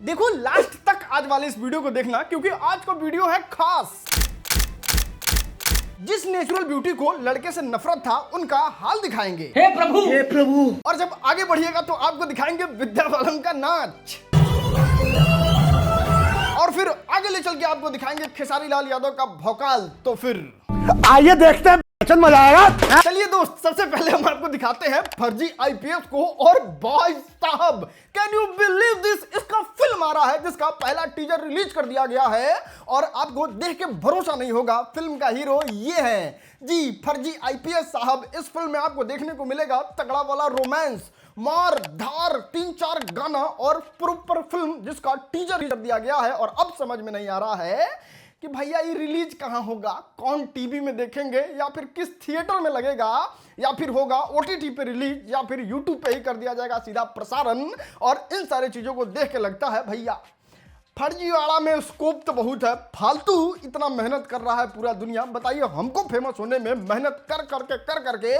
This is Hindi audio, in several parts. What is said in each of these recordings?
देखो लास्ट तक आज वाले इस वीडियो को देखना, क्योंकि आज का वीडियो है खास। जिस नेचुरल ब्यूटी को लड़के से नफरत था उनका हाल दिखाएंगे। हे प्रभु, हे प्रभु। और जब आगे बढ़िएगा तो आपको दिखाएंगे विद्या बालन का नाच, और फिर आगे ले चल के आपको दिखाएंगे खेसारी लाल यादव का भौकाल। तो फिर आइए देखते हैं, मजा आएगा। चलिए दोस्त, सबसे पहले हम आपको दिखाते हैं फर्जी आईपीएस को। और भाई साहब, कैन यू बिलीव दिस, इसका फिल्म आ रहा है जिसका पहला टीजर रिलीज कर दिया गया है, और आपको देख के भरोसा नहीं होगा, फिल्म का हीरो ये है जी, फर्जी आईपीएस साहब। इस फिल्म में आपको देखने को मिलेगा तगड़ा वाला रोमांस, मार धार, 3-4 गाना और प्रॉपर फिल्म जिसका टीजर कर दिया गया है। और अब समझ में नहीं आ रहा है कि भैया ये रिलीज कहां होगा, कौन टीवी में देखेंगे, या फिर किस थिएटर में लगेगा, या फिर होगा ओटीटी पे रिलीज, या फिर यूट्यूब पे ही कर दिया जाएगा सीधा प्रसारण। और इन सारे चीजों को देख के लगता है भैया फर्जीवाड़ा में स्कोप तो बहुत है, फालतू इतना मेहनत कर रहा है पूरा दुनिया। बताइए, हमको फेमस होने में मेहनत कर करके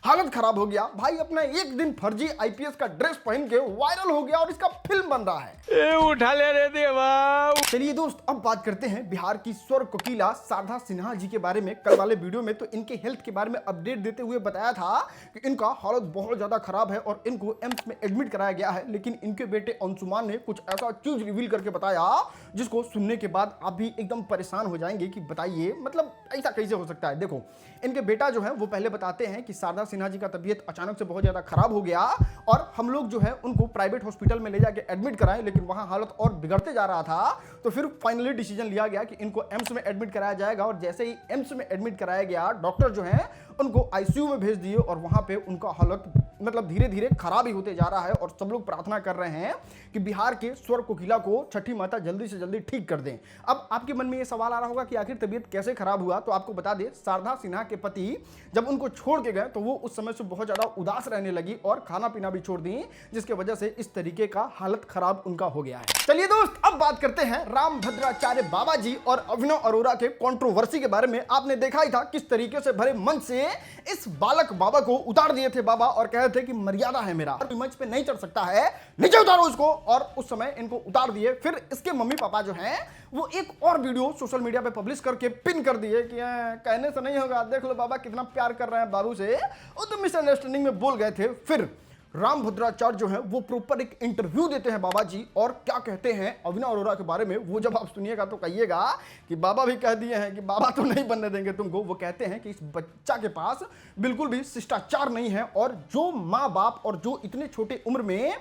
हालत खराब हो गया। भाई अपना एक दिन फर्जी आईपीएस का ड्रेस पहन के वायरल हो गया और इसका फिल्म बन रहा है। उठा ले रे देवा। चलिए दोस्त, अब बात करते हैं बिहार की स्वर कोकिला शारदा सिन्हा जी के बारे में। कल वाले वीडियो में तो इनके हेल्थ के बारे में अपडेट देते हुए बताया था कि इनका हालत बहुत ज्यादा खराब है और इनको एम्स में एडमिट कराया गया है। लेकिन इनके बेटे अंशुमान ने कुछ ऐसा चीज रिवील करके बताया जिसको सुनने के बाद आप भी एकदम परेशान हो जाएंगे कि बताइए, मतलब ऐसा कैसे हो सकता है। देखो, इनके बेटा जो है वो पहले बताते हैं कि शारदा सिन्हा जी का तबीयत अचानक से बहुत ज्यादा खराब हो गया और हम लोग जो है उनको प्राइवेट हॉस्पिटल में ले जाके एडमिट कराए, लेकिन वहां हालत और बिगड़ते जा रहा था। तो फिर फाइनली डिसीजन लिया गया कि इनको एम्स में एडमिट कराया जाएगा। और जैसे ही एम्स में एडमिट कराया गया, डॉक्टर जो है उनको आईसीयू में भेज दिए और वहां पे उनका हालत मतलब धीरे धीरे खराब ही होते जा रहा है। और सब लोग प्रार्थना कर रहे हैं कि बिहार के स्वर कोकिला को छठी माता जल्दी से जल्दी ठीक कर दें। अब आपके मन में ये सवाल आ रहा होगा कि आखिर तबीयत कैसे खराब हुआ। तो आपको बता दें, शारदा सिन्हा के पति जब उनको छोड़ के गए तो वो उस समय से बहुत ज्यादा उदास रहने लगी और खाना पीना भी छोड़ दी, जिसके वजह से इस तरीके का हालत खराब उनका हो गया है। चलिए दोस्त, अब बात करते हैं रामभद्राचार्य बाबा जी और अभिनव अरोरा के कंट्रोवर्सी के बारे में। आपने देखा ही था किस तरीके से भरे मंच से इस बालक बाबा को उतार दिए थे बाबा, और कह रहे थे कि मर्यादा है मेरा, मंच पे नहीं चढ़ सकता है, नीचे उतारो उसको। और उस समय इनको उतार दिए। फिर इसके मम्मी पापा जो हैं वो एक और वीडियो सोशल मीडिया पे पब्लिश करके पिन कर दिए कि कहने से नहीं होगा, देख लो बाबा कितना प्यार कर रहे हैं बाबू से, वो तो मिसअंडरस्टैंडिंग में बोल गए थे। फिर रामभद्राचार्य जो है वो प्रॉपर एक इंटरव्यू देते हैं बाबा जी, और क्या कहते हैं अभिनव अरोरा के बारे में, वो जब आप सुनिएगा तो कहिएगा कि बाबा भी कह दिए हैं कि बाबा तो नहीं बनने देंगे तुमको। वो कहते हैं कि इस बच्चा के पास बिल्कुल भी शिष्टाचार नहीं है, और जो माँ बाप और जो इतने छोटे उम्र में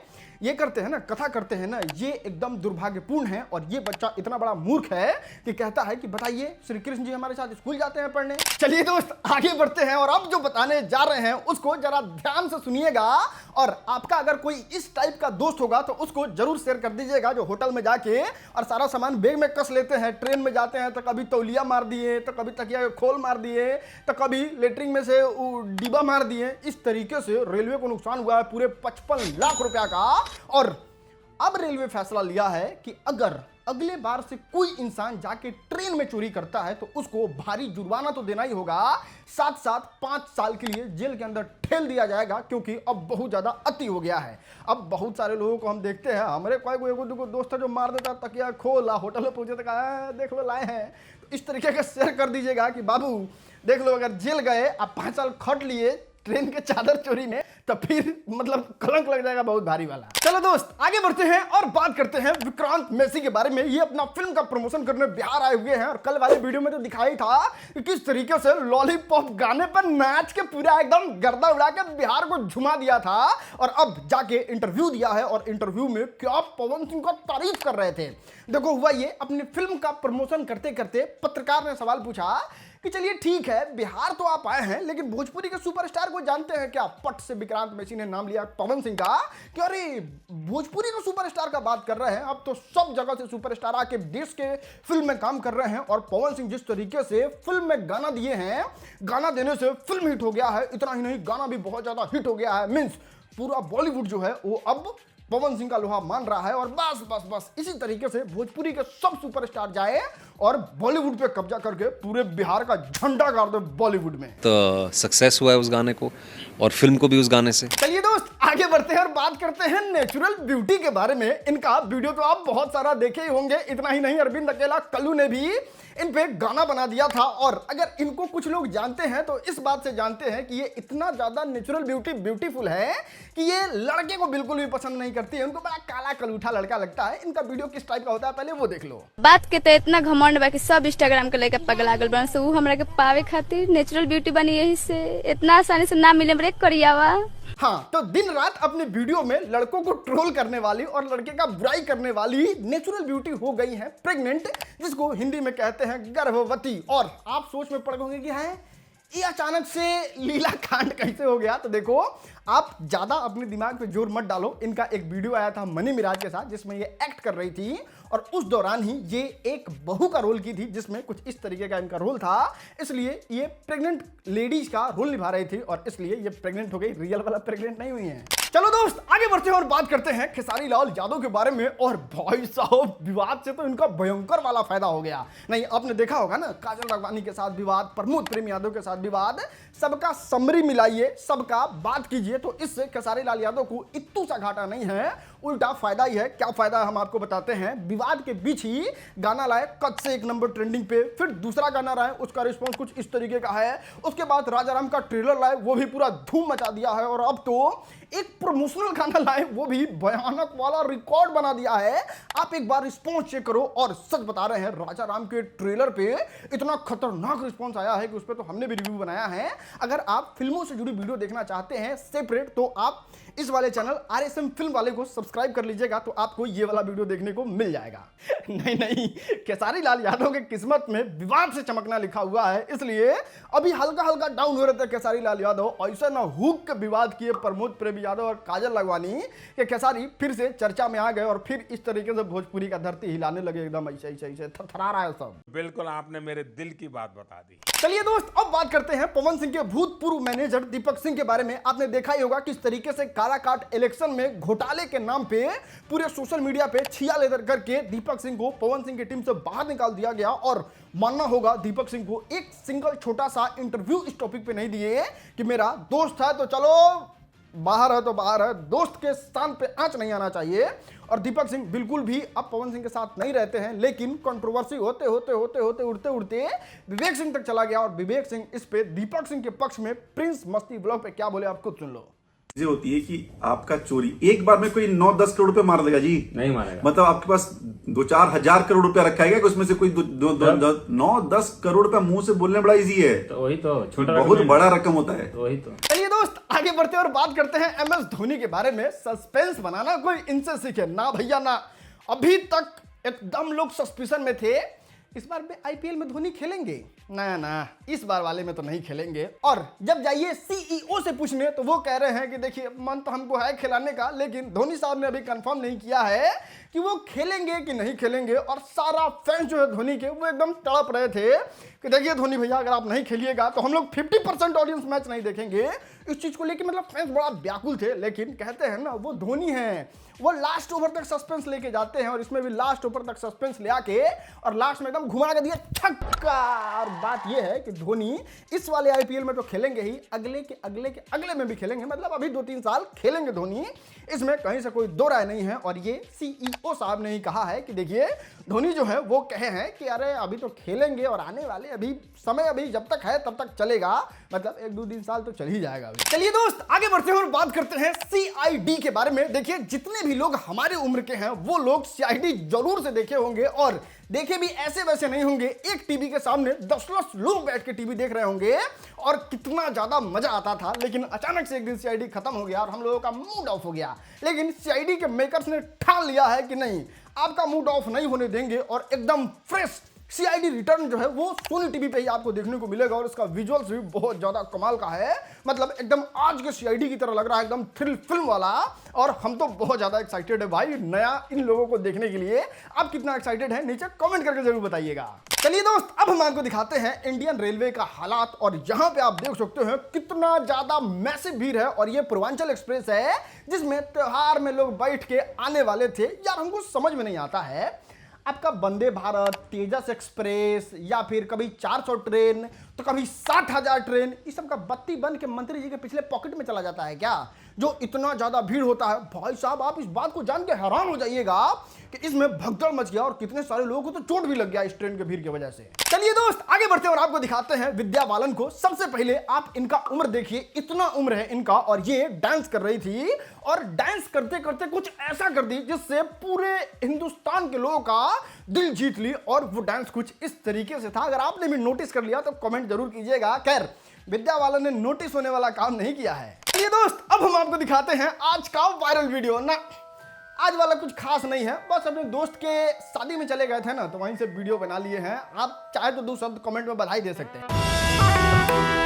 ये करते हैं ना, कथा करते हैं ना, ये एकदम दुर्भाग्यपूर्ण है। और ये बच्चा इतना बड़ा मूर्ख है कि कहता है कि बताइए, श्री कृष्ण जी हमारे साथ स्कूल जाते हैं पढ़ने। चलिए दोस्त, आगे बढ़ते हैं और अब जो बताने जा रहे हैं उसको जरा ध्यान से सुनिएगा। और आपका अगर कोई इस टाइप का दोस्त होगा तो उसको जरूर शेयर कर दीजिएगा, जो होटल में जाके और सारा सामान बैग में कस लेते हैं, ट्रेन में जाते हैं तो कभी तौलिया मार दिए, तो कभी तकिया खोल मार दिए, तो कभी लेटरिन में से डिब्बा मार दिए। इस तरीके से रेलवे को नुकसान हुआ है पूरे 55 लाख रुपया का। और अब रेलवे फैसला लिया है कि अगर अगले बार से कोई इंसान जाके ट्रेन में चोरी करता है तो उसको भारी जुर्माना तो देना ही होगा, साथ साथ 5 साल के लिए जेल के अंदर ठेल दिया जाएगा, क्योंकि अब बहुत ज्यादा अति हो गया है। अब बहुत सारे लोगों को हम देखते हैं, हमारे कोई एगो दोस्त है जो मार देता तकिया खोला, होटल में पहुंचे तो देख लो लाए हैं। तो इस तरीके का शेयर कर दीजिएगा कि बाबू देख लो, अगर जेल गए, आप 5 साल खट लिए ट्रेन के चादर चोरी में, तो फिर मतलब कलंक लग जाएगा बहुत भारी वाला। चलो दोस्त, आगे बढ़ते हैं और बात करते हैं विक्रांत मैसी के बारे में। ये अपना फिल्म का प्रमोशन करने बिहार आए हुए हैं, और कल वाले वीडियो में तो दिखाई था कि किस तरीके से लॉलीपॉप गाने पर नाच के पूरा एकदम गर्दा उड़ा के बिहार को झुमा दिया था। और अब जाके इंटरव्यू दिया है, और इंटरव्यू में क्या पवन सिंह का तारीफ कर रहे थे। देखो, हुआ ये, अपनी फिल्म का प्रमोशन करते करते पत्रकार ने सवाल पूछा कि चलिए ठीक है, बिहार तो आप आए हैं, लेकिन भोजपुरी के सुपरस्टार को जानते हैं क्या? पट से विक्रांत मैसी ने नाम लिया पवन सिंह का कि अरे भोजपुरी के सुपरस्टार का बात कर रहे हैं, अब तो सब जगह से सुपरस्टार आके देश के फिल्म में काम कर रहे हैं। और पवन सिंह जिस तरीके से फिल्म में गाना दिए हैं, गाना देने से फिल्म हिट हो गया है। इतना ही नहीं, गाना भी बहुत ज्यादा हिट हो गया है। मीन्स पूरा बॉलीवुड जो है वो अब पवन सिंह का लोहा मान रहा है। और बस बस बस इसी तरीके से भोजपुरी के सब सुपरस्टार जाए और बॉलीवुड पे कब्जा करके पूरे बिहार का झंडा गाड़ दे बॉलीवुड में। तो सक्सेस हुआ है उस गाने को और फिल्म को भी उस गाने से। चलिए दोस्त, आगे बढ़ते हैं और बात करते हैं नेचुरल ब्यूटी के बारे में। इनका वीडियो तो आप बहुत सारा देखे ही होंगे। इतना ही नहीं, अरविंद अकेला कल्लू ने भी इन पे गाना बना दिया था। और अगर इनको कुछ लोग जानते हैं तो इस बात से जानते हैं कि ये इतना ज्यादा नेचुरल ब्यूटीफुल है कि ये लड़के को बिल्कुल भी पसंद नहीं करती है। उनको बड़ा काला कलूठा लड़का लगता है। इनका वीडियो किस टाइप का होता है पहले वो देख लो। बात के तो इतना घमंड बा कि सब इंस्टाग्राम के लेके पगला गल बन से उ हमरा के पावे खातिर नेचुरल ब्यूटी बनी, यही से इतना आसानी से ना मिले ब्रेक करियावा। हाँ, तो दिन रात अपने वीडियो में लड़कों को ट्रोल करने वाली और लड़के का बुराई करने वाली नेचुरल ब्यूटी हो गई है प्रेग्नेंट, जिसको हिंदी में कहते हैं गर्भवती। और आप सोच में पड़ गए कि है ये अचानक से लीला कांड कैसे हो गया। तो देखो, आप ज्यादा अपने दिमाग पे जोर मत डालो। इनका एक वीडियो आया था मनी मिराज के साथ जिसमें ये एक्ट कर रही थी और उस दौरान ही ये एक बहू का रोल की थी जिसमें कुछ इस तरीके का इनका रोल था। इसलिए ये प्रेग्नेंट लेडीज का रोल निभा रही थी और इसलिए ये प्रेग्नेंट हो गई। रियल वाला प्रेग्नेंट नहीं हुई है। चलो दोस्त, आगे बढ़ते हैं और बात करते हैं खेसारी लाल यादव के बारे में। और भाई साहब, विवाद से तो इनका भयंकर वाला फायदा हो गया। नहीं, आपने देखा होगा ना, काजल राघवानी के साथ विवाद, प्रमोद प्रेम यादव के साथ विवाद, सबका समरी मिलाइए, सबका बात कीजिए तो इससे खेसारी लाल यादव को इत्तू सा घाटा नहीं है, उल्टा फायदा ही है। क्या फायदा है हम आपको बताते हैं। विवाद के बीच ही गाना लाए कद से 1 नंबर ट्रेंडिंग पे, फिर दूसरा गाना लाए, उसका रिस्पांस कुछ इस तरीके का है। उसके बाद राजाराम का ट्रेलर लाए, वो भी पूरा धूम मचा दिया है। और अब तो एक प्रमोशनल गाना लाए, वो भी भयानक वाला रिकॉर्ड बना दिया है। आप एक बार रिस्पॉन्स चेक करो। और सच बता रहे हैं, राजाराम के ट्रेलर पे इतना खतरनाक रिस्पॉन्स आया है कि उस पर तो हमने भी रिव्यू बनाया है। अगर आप फिल्मों से जुड़ी वीडियो देखना चाहते हैं सेपरेट, तो आप इस वाले चैनल RSM फिल्म वाले को सब्सक्राइब कर लीजिएगा, तो आपको ये वाला वीडियो देखने को मिल जाएगा। नहीं, खेसारी लाल यादव के किस्मत में विवाद से चमकना लिखा हुआ है, इसलिए अभी हल्का हल्का डाउन हो रहे थे खेसारी लाल यादव। ऐसा ना हुक के विवाद किए प्रमोद प्रेम यादव और काजल राघवानी के खेसारी फिर से चर्चा में आ गए और फिर इस तरीके से भोजपुरी का धरती हिलाने लगे। एकदम ऐसे थरथरा रहा है सब। बिल्कुल, आपने मेरे दिल की बात बता दी। चलिए दोस्त, अब बात करते हैं पवन सिंह के भूतपूर्व मैनेजर दीपक सिंह के बारे में। आपने देखा ही होगा किस तरीके से काराकाट इलेक्शन में घोटाले के नाम पे पूरे सोशल मीडिया पे छिया लेदर करके दीपक सिंह को पवन सिंह की टीम से बाहर निकाल दिया गया। और मानना होगा, दीपक सिंह को एक सिंगल छोटा सा इंटरव्यू इस टॉपिक पे नहीं दिए कि मेरा दोस्त है तो चलो बाहर है तो बाहर है, दोस्त के स्थान पे आंच नहीं आना चाहिए। और दीपक सिंह बिल्कुल भी अब पवन सिंह के साथ नहीं रहते हैं, लेकिन कंट्रोवर्सी होते उड़ते विवेक सिंह तक चला गया। और विवेक सिंह इस पे दीपक सिंह के पक्ष में प्रिंस मस्ती ब्लॉग पे क्या बोले आप खुद सुन लो। चीजें होती है कि आपका चोरी एक बार में कोई 9-10 करोड़ रुपए मार देगा जी? नहीं मारेगा। मतलब आपके पास 2-4 हजार करोड़ रुपया रखा है क्या? उसमें से कोई 9-10 करोड़ रुपया मुंह से बोलने बड़ा इजी है, तो वही तो छोटा बहुत बड़ा रकम होता है। तो वही तो। चलिए दोस्त, आगे बढ़ते हैं और बात करते हैं MS धोनी के बारे में। सस्पेंस बनाना कोई इनसे सीखे ना भैया ना। अभी तक एकदम लोग सस्पिशन में थे इस बार में IPL में धोनी खेलेंगे। ना, इस बार वाले में तो नहीं खेलेंगे। और जब जाइए CEO से पूछने तो वो कह रहे हैं कि देखिए, मन तो हमको है खिलाने का, लेकिन धोनी साहब ने अभी कंफर्म नहीं किया है कि वो खेलेंगे कि नहीं खेलेंगे। और सारा फैंस जो है धोनी के, वो एकदम तड़प रहे थे कि देखिए धोनी भैया, अगर आप नहीं खेलिएगा तो हम लोग 50% ऑडियंस मैच नहीं देखेंगे। इस चीज को लेकर मतलब फैंस बड़ा व्याकुल थे। लेकिन कहते हैं ना, वो धोनी है, वो लास्ट ओवर तक सस्पेंस लेके जाते हैं। और इसमें भी लास्ट ओवर तक सस्पेंस ले आके और लास्ट में एकदम घुमा के दिया छक्का। और बात यह है कि धोनी इस वाले IPL में तो खेलेंगे ही, अगले में भी खेलेंगे। मतलब अभी 2-3 साल खेलेंगे धोनी, इसमें कहीं से कोई दो राय नहीं है। और ये CEO साहब ने ही कहा है कि देखिए, धोनी जो है वो कहे हैं कि अरे अभी तो खेलेंगे और आने वाले अभी समय अभी जब तक है तब तक चलेगा। मतलब 1-2 साल तो चल ही जाएगा। चलिए दोस्त, आगे बढ़ते हैं और बात करते हैं CID के बारे में। देखिए, जितने भी लोग हमारे उम्र के हैं वो लोग CID जरूर से देखे होंगे, और देखे भी ऐसे वैसे नहीं होंगे। एक टीवी के सामने 10 लोग बैठ के टीवी देख रहे होंगे और कितना ज्यादा मजा आता था। लेकिन अचानक से एक दिन CID खत्म हो गया और हम लोगों का मूड ऑफ हो गया। लेकिन CID के मेकर्स ने ठान लिया है कि नहीं, आपका मूड ऑफ नहीं होने देंगे और एकदम फ्रेश CID रिटर्न जो है वो सोनी टीवी पे ही आपको देखने को मिलेगा। और इसका विजुअल्स भी बहुत ज्यादा कमाल का है। मतलब एकदम आज के CID की तरह लग रहा है, एकदम थ्रिल फिल्म वाला। और हम तो बहुत ज्यादा एक्साइटेड है भाई नया इन लोगों को देखने के लिए। आप कितना एक्साइटेड है नीचे कमेंट करके जरूर बताइएगा। चलिए दोस्त, अब हम आपको दिखाते हैं इंडियन रेलवे का हालात। और यहाँ पे आप देख सकते हैं कितना ज्यादा मैसिव भीड़ है। और ये पूर्वांचल एक्सप्रेस है जिसमें त्योहार में लोग बैठ के आने वाले थे। यार हमको समझ में नहीं आता है, आपका वंदे भारत, तेजस एक्सप्रेस, या फिर कभी 400 ट्रेन तो कभी 60,000 ट्रेन, इस सब का बत्ती बन के मंत्री जी के पिछले पॉकेट में चला जाता है क्या? जो इतना ज्यादा भीड़ होता है, भाई साहब आप इस बात को जान के हैरान हो जाइएगा कि इसमें भगदड़ मच गया और कितने सारे लोगों को तो चोट भी लग गया इस ट्रेन के भीड़ की वजह से। चलिए दोस्त आगे बढ़ते हैं और आपको दिखाते हैं विद्या बालन को। सबसे पहले आप इनका उम्र देखिए, इतना उम्र है इनका और ये डांस कर रही थी और डांस करते करते कुछ ऐसा कर दी जिससे पूरे हिंदुस्तान के लोगों का दिल जीत ली। और वो डांस कुछ इस तरीके से था, अगर आपने भी नोटिस कर लिया तो कमेंट जरूर कीजिएगा। खैर विद्या बालन ने नोटिस होने वाला काम नहीं किया है। चलिए दोस्त अब हम आपको दिखाते हैं आज का वायरल वीडियो ना। आज वाला कुछ खास नहीं है, बस अपने दोस्त के शादी में चले गए थे ना तो वहीं से वीडियो बना लिए हैं। आप चाहे तो 2 शब्द कमेंट में बधाई दे सकते हैं।